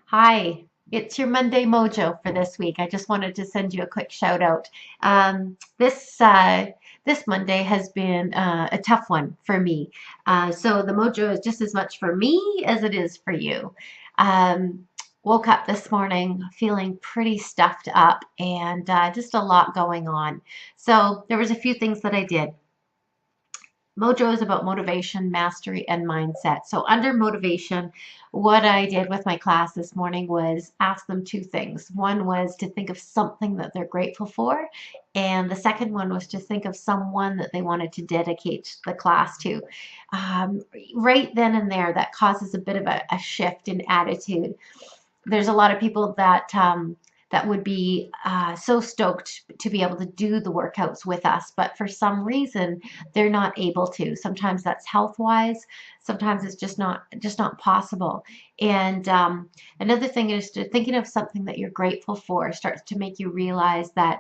Hi, it's your Monday Mojo for this week. I just wanted to send you a quick shout out. This Monday has been a tough one for me. So the Mojo is just as much for me as it is for you. Um, Woke up this morning feeling pretty stuffed up and just a lot going on. So there was a few things that I did. Mojo is about motivation, mastery, and mindset. So, under motivation, what I did with my class this morning was ask them two things. One was to think of something that they're grateful for, and the second one was to think of someone that they wanted to dedicate the class to. Um, right then and there, that causes a bit of a shift in attitude. There's a lot of people that would be so stoked to be able to do the workouts with us, but for some reason they're not able to. Sometimes that's health wise, sometimes it's just not possible. And another thing is to thinking of something that you're grateful for starts to make you realize that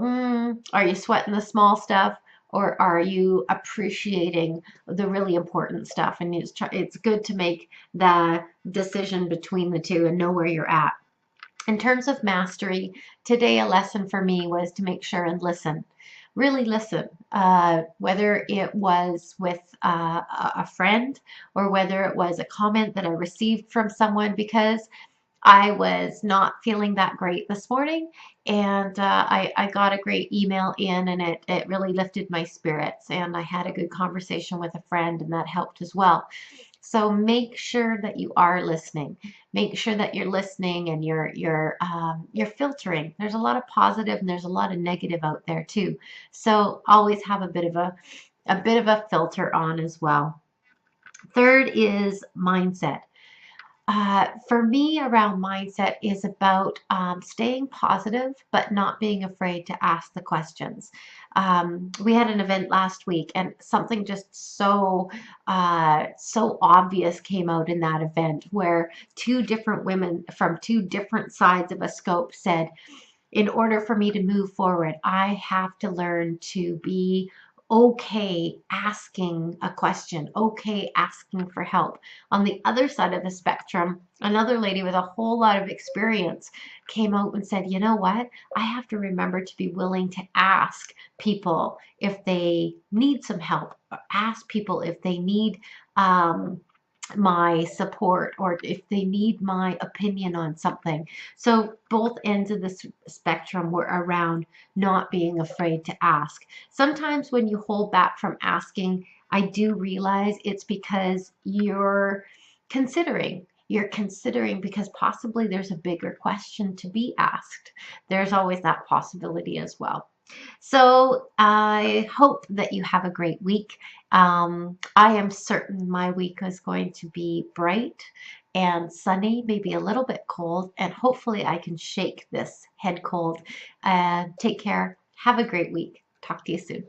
are you sweating the small stuff? Or are you appreciating the really important stuff? And it's good to make the decision between the two and know where you're at. In terms of mastery, today a lesson for me was to make sure and listen. Really listen, whether it was with a friend or whether it was a comment that I received from someone, because I was not feeling that great this morning, and I got a great email in, and it really lifted my spirits. And I had a good conversation with a friend, and that helped as well. So make sure that you are listening. Make sure that you're listening and you're filtering. There's a lot of positive and there's a lot of negative out there too. So always have a bit of a filter on as well. Third is mindset. For me, around mindset is about staying positive, but not being afraid to ask the questions. We had an event last week, and something just so obvious came out in that event, where two different women from two different sides of a scope said, in order for me to move forward, I have to learn to be okay asking a question, okay asking for help. On the other side of the spectrum, another lady with a whole lot of experience came out and said, you know what? I have to remember to be willing to ask people if they need some help, or ask people if they need my support or if they need my opinion on something. So both ends of the spectrum were around not being afraid to ask. Sometimes when you hold back from asking, I do realize it's because considering. You're considering because possibly there's a bigger question to be asked. There's always that possibility as well. So I hope that you have a great week. I am certain my week is going to be bright and sunny, maybe a little bit cold, and hopefully I can shake this head cold. Take care. Have a great week. Talk to you soon.